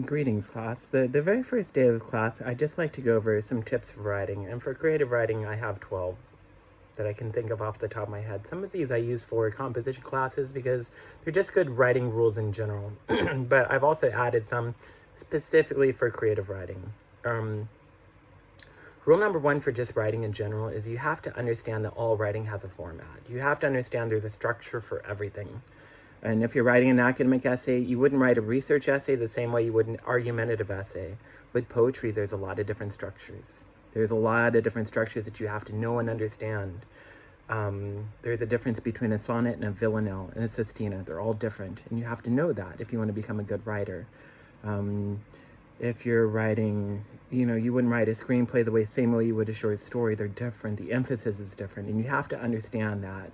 Greetings, class. The very first day of class, I'd just like to go over some tips for writing. And for creative writing, I have 12 that I can think of off the top of my head. Some of these I use for composition classes because they're just good writing rules in general. But I've also added some specifically for creative writing. Rule number one for just writing in general is you have to understand that all writing has a format. You have to understand there's a structure for everything. And if you're writing an academic essay, you wouldn't write a research essay the same way you would an argumentative essay. With poetry, there's a lot of different structures. There's a lot of different structures that you have to know and understand. There's a difference between a sonnet and a villanelle and a sestina. They're all different, and you have to know that if you want to become a good writer. If you're writing, you wouldn't write a screenplay the same way you would a short story. They're different. The emphasis is different, and you have to understand that.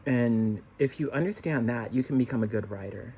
And if you understand that, you can become a good writer.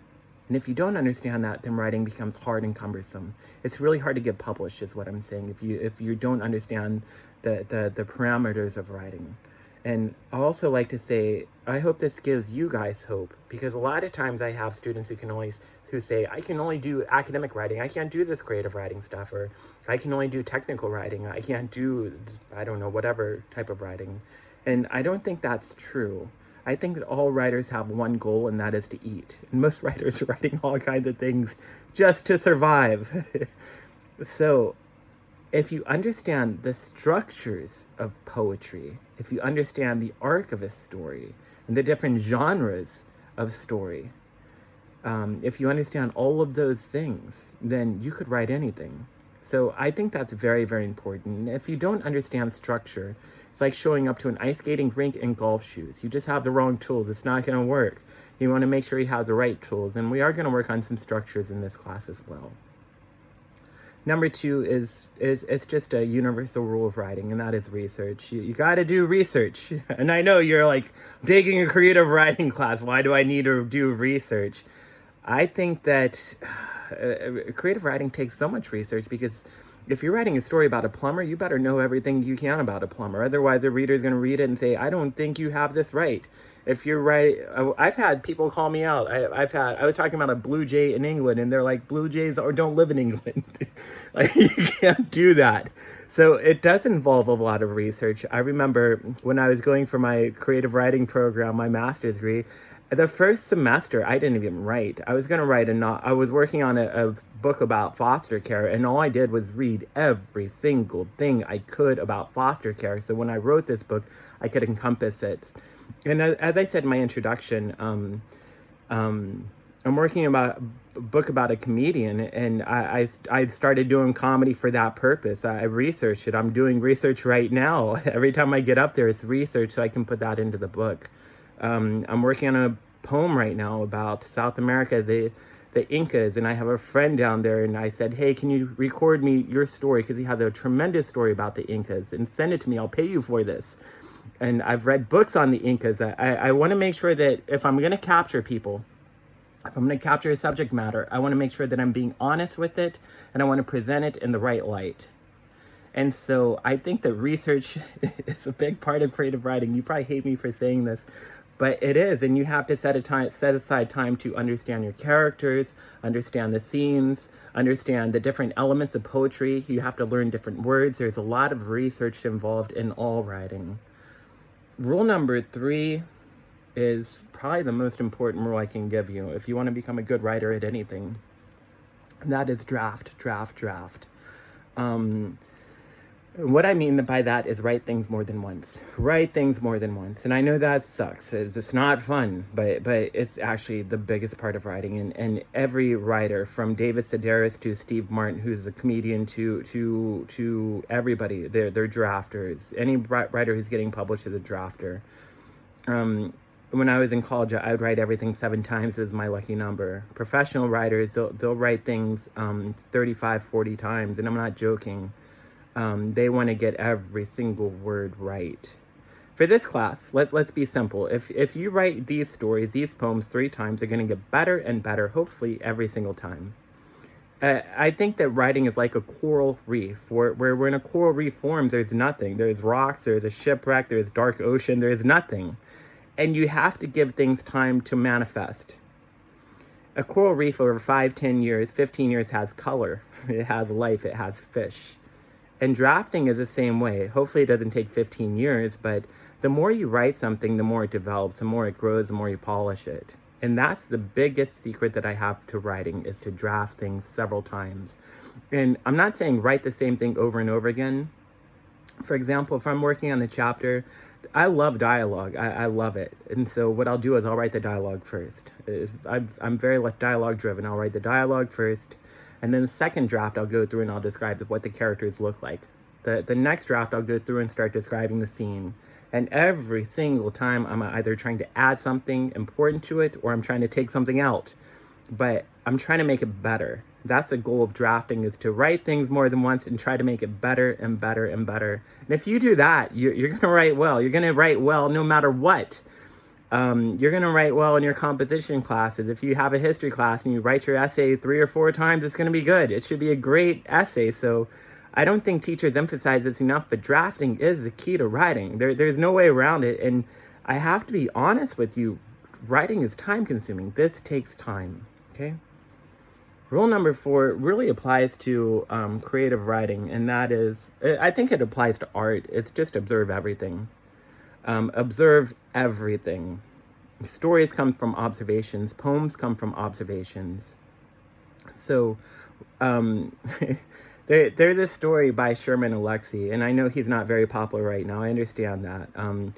And if you don't understand that, then writing becomes hard and cumbersome. It's really hard to get published, is what I'm saying, if you don't understand the parameters of writing. And I also like to say, I hope this gives you guys hope, because a lot of times I have students who say, I can only do academic writing. I can't do this creative writing stuff, or I can only do technical writing. I can't do, I don't know, whatever type of writing. And I don't think that's true. I think that all writers have one goal, and that is to eat. And most writers are writing all kinds of things just to survive. So if you understand the structures of poetry, if you understand the arc of a story and the different genres of story, if you understand all of those things, then you could write anything. So I think that's very, very important. If you don't understand structure, it's like showing up to an ice skating rink in golf shoes. You just have the wrong tools. It's not going to work. You want to make sure you have the right tools. And we are going to work on some structures in this class as well. Number two is just a universal rule of writing, and that is research. You got to do research. And I know you're like, taking a creative writing class. Why do I need to do research? I think that creative writing takes so much research, because if you're writing a story about a plumber, you better know everything you can about a plumber. Otherwise, the reader's going to read it and say, I don't think you have this right. If you're right, I've had people call me out. I was talking about a blue jay in England, and they're like, blue jays don't live in England. Like, you can't do that. So it does involve a lot of research. I remember when I was going for my creative writing program, my master's degree, the first semester, I didn't even write. I was going to write I was working on a book about foster care, and all I did was read every single thing I could about foster care. So when I wrote this book, I could encompass it. And as I said in my introduction, I'm working about a book about a comedian, and I started doing comedy for that purpose. I researched it. I'm doing research right now. Every time I get up there, it's research, so I can put that into the book. I'm working on a poem right now about South America, the Incas, and I have a friend down there, and I said, hey, can you record me your story, because he has a tremendous story about the Incas, and send it to me. I'll pay you for this. And I've read books on the Incas. I want to make sure that if I'm going to capture people, if I'm going to capture a subject matter, I want to make sure that I'm being honest with it, and I want to present it in the right light. And so I think that research is a big part of creative writing. You probably hate me for saying this, but it is. And you have to set aside time to understand your characters, understand the scenes, understand the different elements of poetry. You have to learn different words. There's a lot of research involved in all writing. Rule number 3 is probably the most important rule I can give you if you want to become a good writer at anything. And that is draft. What I mean by that is write things more than once. Write things more than once. And I know that sucks. It's not fun, but it's actually the biggest part of writing. And every writer, from David Sedaris to Steve Martin, who's a comedian, to everybody, they're drafters. Any writer who's getting published is a drafter. When I was in college, I would write everything 7 times as my lucky number. Professional writers, they'll write things 35, 40 times, and I'm not joking. They want to get every single word right. For this class, let's be simple. If you write these stories, these poems 3 times, they're going to get better and better, hopefully every single time. I think that writing is like a coral reef. Where when a coral reef forms, there's nothing. There's rocks, there's a shipwreck, there's dark ocean, there's nothing. And you have to give things time to manifest. A coral reef over 5, 10 years, 15 years has color. It has life. It has fish. And drafting is the same way. Hopefully it doesn't take 15 years, but the more you write something, the more it develops, the more it grows, the more you polish it. And that's the biggest secret that I have to writing, is to draft things several times. And I'm not saying write the same thing over and over again. For example, if I'm working on a chapter, I love dialogue. I love it. And so what I'll do is I'll write the dialogue first. I'm very dialogue driven. I'll write the dialogue first. And then the second draft, I'll go through and I'll describe what the characters look like. The next draft, I'll go through and start describing the scene. And every single time, I'm either trying to add something important to it or I'm trying to take something out. But I'm trying to make it better. That's the goal of drafting, is to write things more than once and try to make it better and better and better. And if you do that, you're going to write well. You're going to write well no matter what. You're going to write well in your composition classes. If you have a history class and you write your essay 3 or 4 times, it's going to be good. It should be a great essay. So I don't think teachers emphasize this enough, but drafting is the key to writing. There's no way around it. And I have to be honest with you, writing is time consuming. This takes time, okay? Rule number 4 really applies to creative writing, and that is, I think it applies to art. It's just observe everything. Observe everything. Stories come from observations. Poems come from observations. So there's this story by Sherman Alexie, and I know he's not very popular right now. I understand that.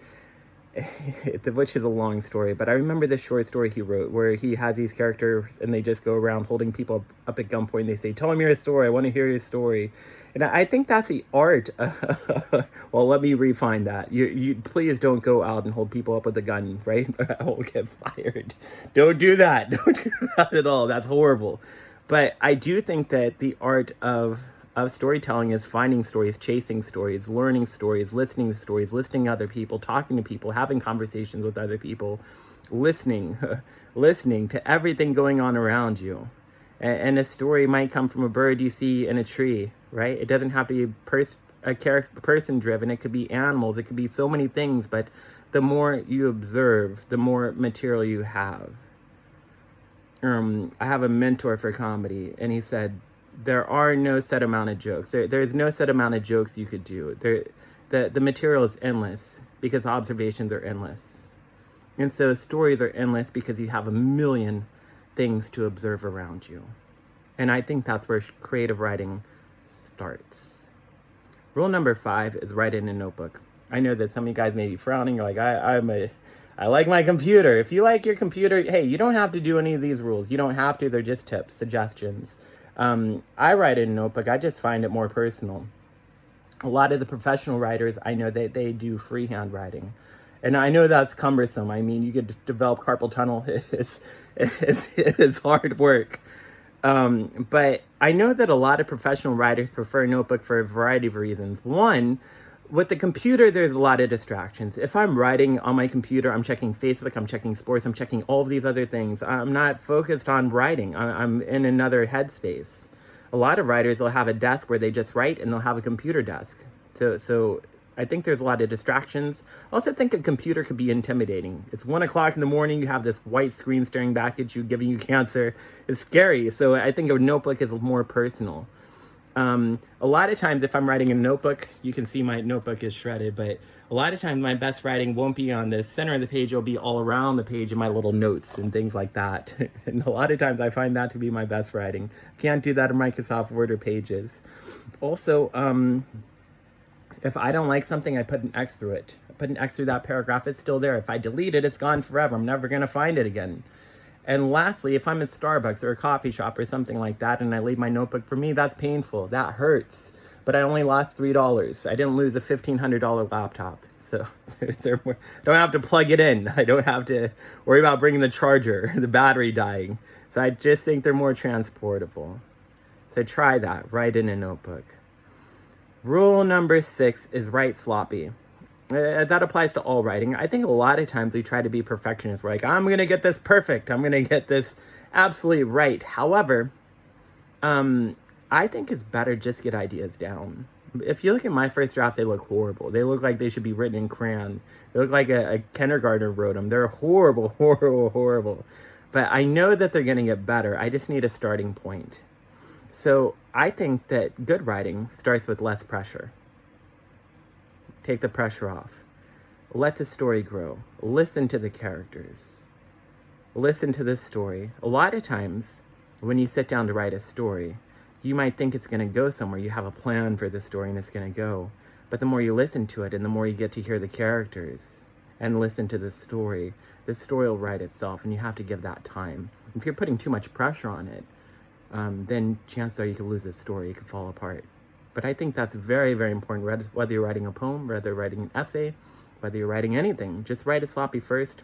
Which is a long story, but I remember this short story he wrote where he has these characters and they just go around holding people up at gunpoint and they say, "Tell me your story, I want to hear your story." And I think that's the art. Well, let me refine that. You please don't go out and hold people up with a gun, right? I will get fired. Don't do that. Don't do that at all. That's horrible. But I do think that the art of storytelling is finding stories, chasing stories, learning stories, listening to stories, listening to other people, talking to people, having conversations with other people, listening to everything going on around you. And a story might come from a bird you see in a tree, right? It doesn't have to be person driven. It could be animals. It could be so many things. But the more you observe, the more material you have. I have a mentor for comedy, and he said, there are no set amount of jokes. There's no set amount of jokes you could do. The material is endless because observations are endless. And so stories are endless because you have a million things to observe around you. And I think that's where creative writing starts. Rule number 5 is write in a notebook. I know that some of you guys may be frowning. You're like, I like my computer. If you like your computer, hey, you don't have to do any of these rules. You don't have to. They're just tips, suggestions. I write in a notebook. I just find it more personal. A lot of the professional writers, I know that they do freehand writing. And I know that's cumbersome. I mean, you could develop carpal tunnel. It's hard work. But I know that a lot of professional writers prefer a notebook for a variety of reasons. One, with the computer, there's a lot of distractions. If I'm writing on my computer, I'm checking Facebook, I'm checking sports, I'm checking all of these other things. I'm not focused on writing. I'm in another headspace. A lot of writers will have a desk where they just write, and they'll have a computer desk. So I think there's a lot of distractions. I also think a computer could be intimidating. It's 1 o'clock in the morning, you have this white screen staring back at you, giving you cancer. It's scary. So I think a notebook is more personal. A lot of times if I'm writing in a notebook, you can see my notebook is shredded, but a lot of times my best writing won't be on the center of the page. It'll be all around the page in my little notes and things like that. And a lot of times I find that to be my best writing. I can't do that in Microsoft Word or Pages. Also, if I don't like something, I put an X through it. I put an X through that paragraph. It's still there. If I delete it, it's gone forever. I'm never going to find it again. And lastly, if I'm at Starbucks or a coffee shop or something like that and I leave my notebook, for me, that's painful. That hurts. But I only lost $3. I didn't lose a $1,500 laptop. So don't have to plug it in. I don't have to worry about bringing the charger, the battery dying. So I just think they're more transportable. So try that. Write in a notebook. Rule number 6 is write sloppy. That applies to all writing. I think a lot of times we try to be perfectionists. We're like, I'm going to get this perfect. I'm going to get this absolutely right. However, I think it's better just get ideas down. If you look at my first drafts, they look horrible. They look like they should be written in crayon. They look like a kindergartner wrote them. They're horrible, horrible, horrible. But I know that they're going to get better. I just need a starting point. So I think that good writing starts with less pressure. Take the pressure off. Let the story grow. Listen to the characters. Listen to the story. A lot of times, when you sit down to write a story, you might think it's going to go somewhere. You have a plan for the story and it's going to go. But the more you listen to it and the more you get to hear the characters and listen to the story will write itself, and you have to give that time. If you're putting too much pressure on it, then chances are you could lose the story, it could fall apart. But I think that's very, very important, whether you're writing a poem, whether you're writing an essay, whether you're writing anything. Just write it sloppy first,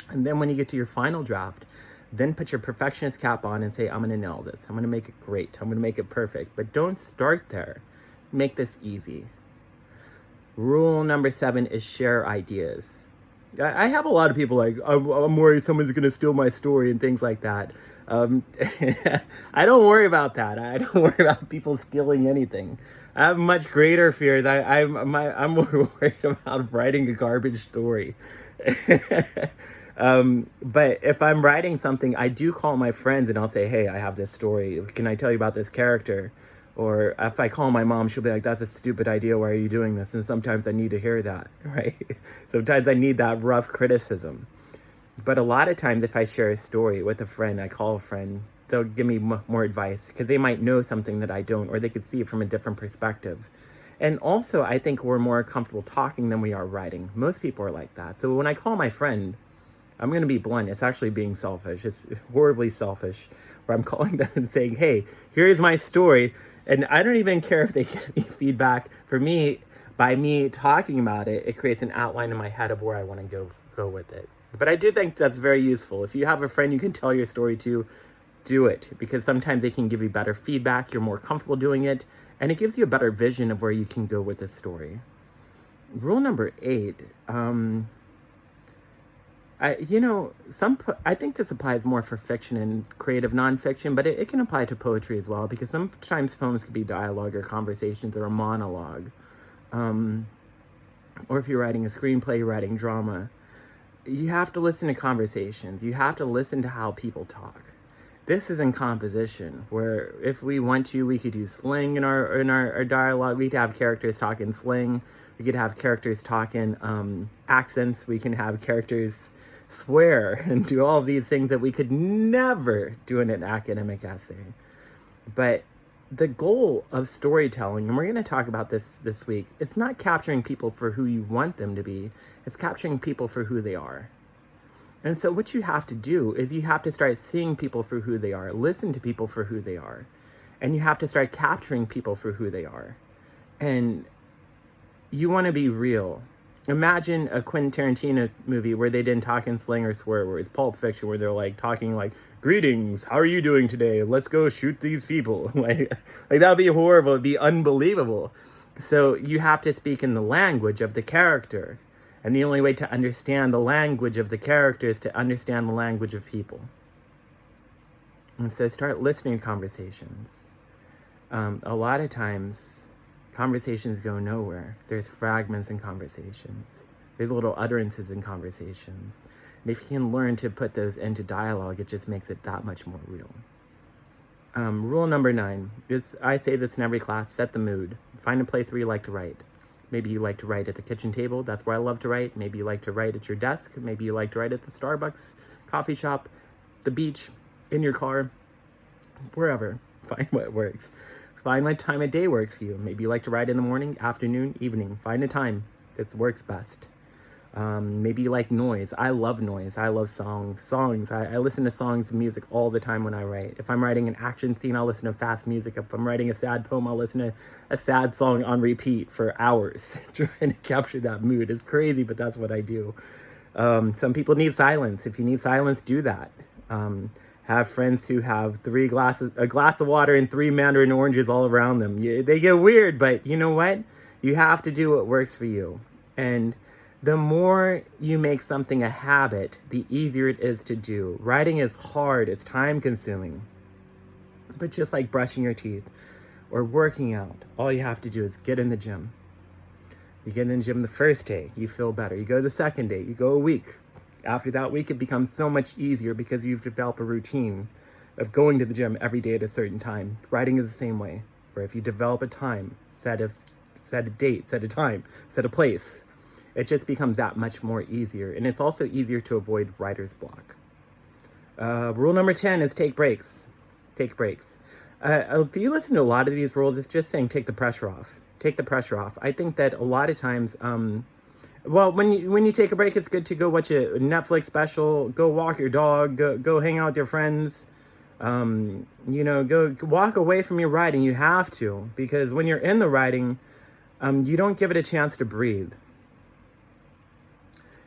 and then when you get to your final draft, then put your perfectionist cap on and say, I'm going to nail this. I'm going to make it great. I'm going to make it perfect. But don't start there. Make this easy. Rule number 7 is share ideas. I have a lot of people like, I'm worried someone's going to steal my story and things like that. I don't worry about that. I don't worry about people stealing anything. I have much greater fear that I'm more worried about writing a garbage story. But if I'm writing something, I do call my friends and I'll say, hey, I have this story. Can I tell you about this character? Or if I call my mom, she'll be like, that's a stupid idea. Why are you doing this? And sometimes I need to hear that, right? Sometimes I need that rough criticism. But a lot of times if I share a story with a friend, I call a friend, they'll give me more advice because they might know something that I don't, or they could see it from a different perspective. And also, I think we're more comfortable talking than we are writing. Most people are like that. So when I call my friend, I'm going to be blunt. It's actually being selfish. It's horribly selfish, where I'm calling them and saying, hey, here's my story. And I don't even care if they give me feedback. For me, by me talking about it, it creates an outline in my head of where I want to go with it. But I do think that's very useful. If you have a friend you can tell your story to, do it. Because sometimes they can give you better feedback. You're more comfortable doing it. And it gives you a better vision of where you can go with the story. Rule number 8. I think this applies more for fiction and creative nonfiction, but it can apply to poetry as well, because sometimes poems can be dialogue or conversations or a monologue. Or if you're writing a screenplay, you're writing drama, you have to listen to conversations. You have to listen to how people talk. This is in composition, where if we want to, we could use slang in our dialogue. We could have characters talk in slang. We could have characters talk in accents. We can have characters swear and do all of these things that we could never do in an academic essay. But the goal of storytelling, and we're going to talk about this week, it's not capturing people for who you want them to be. It's capturing people for who they are. And so what you have to do is you have to start seeing people for who they are, listen to people for who they are, and you have to start capturing people for who they are. And you want to be real. Imagine a Quentin Tarantino movie where they didn't talk in slang or swear words. Pulp Fiction, where they're like talking like, greetings, how are you doing today? Let's go shoot these people. like that would be horrible. It'd be unbelievable. So you have to speak in the language of the character. And the only way to understand the language of the character is to understand the language of people. And so start listening to conversations. A lot of times, conversations go nowhere. There's fragments in conversations. There's little utterances in conversations. And if you can learn to put those into dialogue, it just makes it that much more real. Rule number 9 is, I say this in every class, set the mood. Find a place where you like to write. Maybe you like to write at the kitchen table. That's where I love to write. Maybe you like to write at your desk. Maybe you like to write at the Starbucks, coffee shop, the beach, in your car, wherever. Find what works. Find what time of day works for you. Maybe you like to write in the morning, afternoon, evening. Find a time that works best. Maybe you like noise. I love noise. I love songs. I listen to songs and music all the time when I write. If I'm writing an action scene, I'll listen to fast music. If I'm writing a sad poem, I'll listen to a sad song on repeat for hours, trying to capture that mood. It's crazy, but that's what I do. Some people need silence. If you need silence, do that. Have friends who have a glass of water and 3 mandarin oranges all around them. They get weird, but you know what? You have to do what works for you. And the more you make something a habit, the easier it is to do. Writing is hard, it's time consuming. But just like brushing your teeth or working out, all you have to do is get in the gym. You get in the gym the first day, you feel better. You go the second day, you go a week. After that week, it becomes so much easier because you've developed a routine of going to the gym every day at a certain time. Writing is the same way, where if you develop a time, set a date, set a time, set a place, it just becomes that much more easier. And it's also easier to avoid writer's block. Rule number 10 is take breaks. Take breaks. If you listen to a lot of these rules, it's just saying take the pressure off. Take the pressure off. I think that a lot of times, well, when you take a break, it's good to go watch a Netflix special, go walk your dog, go hang out with your friends, go walk away from your writing. You have to, because when you're in the writing, you don't give it a chance to breathe.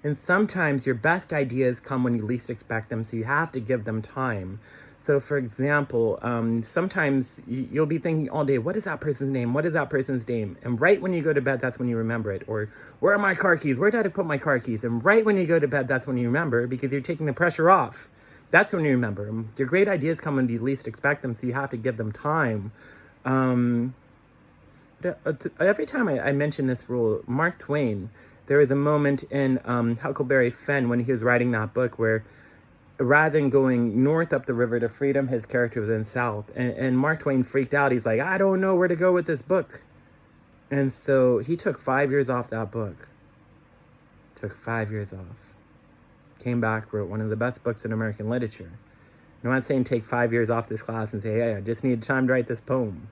And sometimes your best ideas come when you least expect them, so you have to give them time. So, for example, sometimes you'll be thinking all day, what is that person's name? What is that person's name? And right when you go to bed, that's when you remember it. Or, where are my car keys? Where did I put my car keys? And right when you go to bed, that's when you remember, because you're taking the pressure off. That's when you remember. Your great ideas come when you least expect them, so you have to give them time. Every time I mention this rule, Mark Twain, there was a moment in Huckleberry Finn when he was writing that book where rather than going north up the river to freedom, his character was in south. And Mark Twain freaked out. He's like, I don't know where to go with this book. And so he took 5 years off that book. Took 5 years off. Came back, wrote one of the best books in American literature. I'm not saying take 5 years off this class and say, hey, I just need time to write this poem.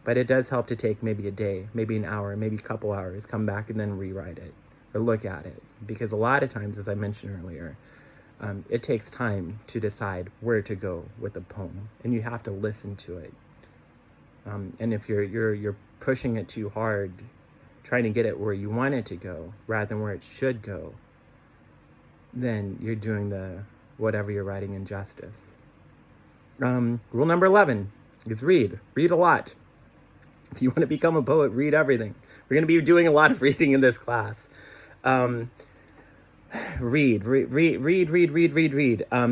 But it does help to take maybe a day, maybe an hour, maybe a couple hours, come back and then rewrite it or look at it. Because a lot of times, as I mentioned earlier, it takes time to decide where to go with a poem, and you have to listen to it. And if you're pushing it too hard, trying to get it where you want it to go rather than where it should go, then you're doing the whatever you're writing injustice. Rule number 11 is read. Read a lot. If you want to become a poet, read everything. We're going to be doing a lot of reading in this class. Read.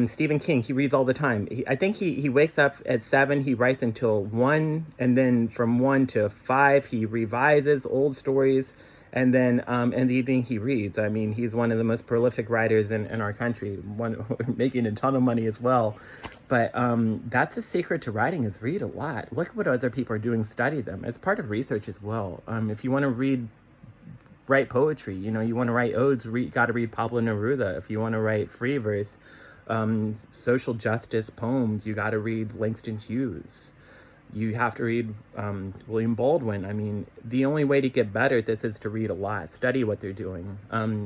Stephen King, he reads all the time. I think he wakes up at 7, he writes until 1, and then from 1 to 5, he revises old stories, and then in the evening he reads. I mean, he's one of the most prolific writers in our country, making a ton of money as well. But that's the secret to writing, is read a lot. Look at what other people are doing, study them. It's part of research as well. If you want to write poetry, you want to write odes, got to read Pablo Neruda. If you want to write free verse, social justice poems, you got to read Langston Hughes. You have to read William Baldwin. I mean, the only way to get better at this is to read a lot, study what they're doing.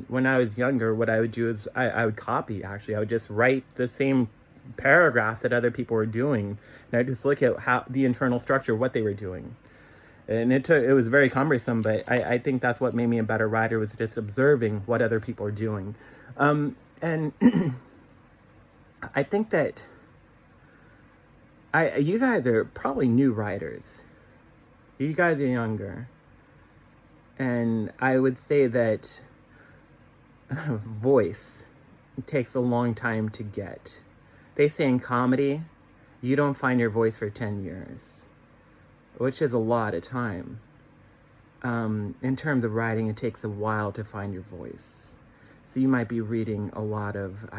When I was younger, what I would do is I would copy, actually. I would just write the same paragraphs that other people were doing, and I just look at how the internal structure, what they were doing. And it was very cumbersome, but I think that's what made me a better writer, was just observing what other people are doing. And I think that you guys are probably new writers. You guys are younger. And I would say that voice takes a long time to get. They say in comedy, you don't find your voice for 10 years. Which is a lot of time. In terms of writing, it takes a while to find your voice. So you might be reading a lot of,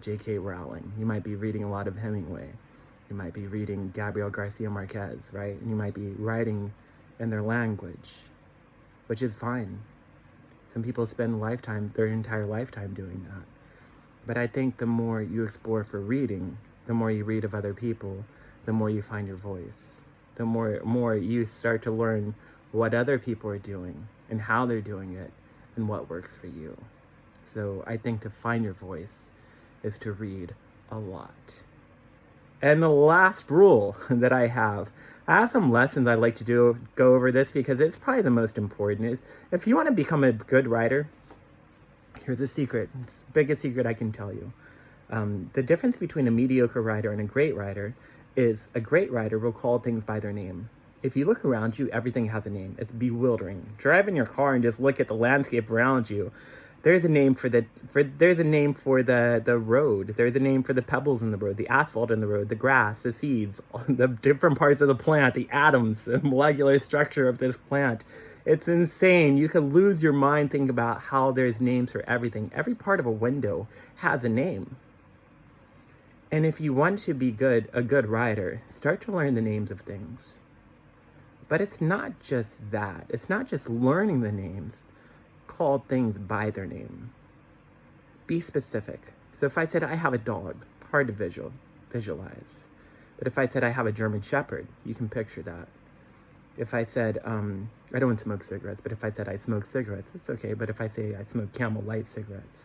J.K. Rowling. You might be reading a lot of Hemingway. You might be reading Gabriel Garcia Marquez, right? And you might be writing in their language, which is fine. Some people spend their entire lifetime doing that. But I think the more you explore for reading, the more you read of other people, the more you find your voice. The more you start to learn what other people are doing and how they're doing it and what works for you. So I think to find your voice is to read a lot. And the last rule that I have some lessons I like to go over this because it's probably the most important. Is if you want to become a good writer, here's a secret. It's the biggest secret I can tell you. The difference between a mediocre writer and a great writer is a great writer will call things by their name. If you look around you, everything has a name. It's bewildering. Drive in your car and just look at the landscape around you. There's a name for the road. There's a name for the pebbles in the road, the asphalt in the road, the grass, the seeds, the different parts of the plant, the atoms, the molecular structure of this plant. It's insane. You could lose your mind thinking about how there's names for everything. Every part of a window has a name. And if you want to be a good writer, start to learn the names of things. But it's not just that. It's not just learning the names. Call things by their name. Be specific. So if I said I have a dog, hard to visualize. But if I said I have a German Shepherd, you can picture that. If I said, I don't smoke cigarettes, but if I said I smoke cigarettes, it's okay. But if I say I smoke Camel Light cigarettes,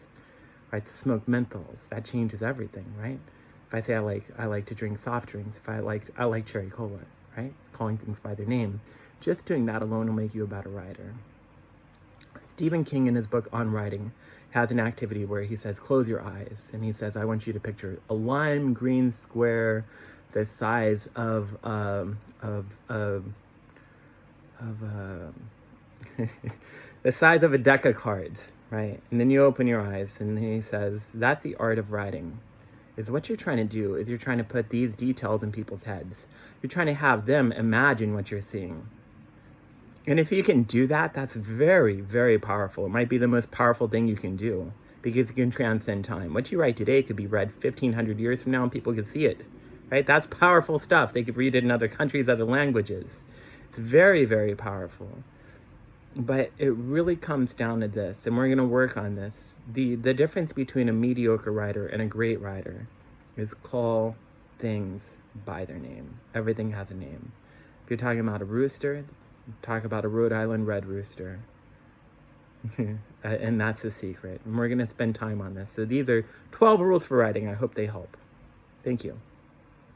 right, smoke menthols, that changes everything, right? If I say I like to drink soft drinks, if I like cherry cola, right? Calling things by their name. Just doing that alone will make you a better writer. Stephen King, in his book On Writing, has an activity where he says, close your eyes. And he says, I want you to picture a lime green square the size of the size of a deck of cards, right? And then you open your eyes, and he says, that's the art of writing. Is what you're trying to do is you're trying to put these details in people's heads. You're trying to have them imagine what you're seeing. And if you can do that, that's very, very powerful. It might be the most powerful thing you can do because you can transcend time. What you write today could be read 1,500 years from now and people can see it, right? That's powerful stuff. They could read it in other countries, other languages. It's very, very powerful. But it really comes down to this, and we're going to work on this. The difference between a mediocre writer and a great writer is call things by their name. Everything has a name. If you're talking about a rooster, talk about a Rhode Island red rooster. And that's the secret. And we're going to spend time on this. So these are 12 rules for writing. I hope they help. Thank you.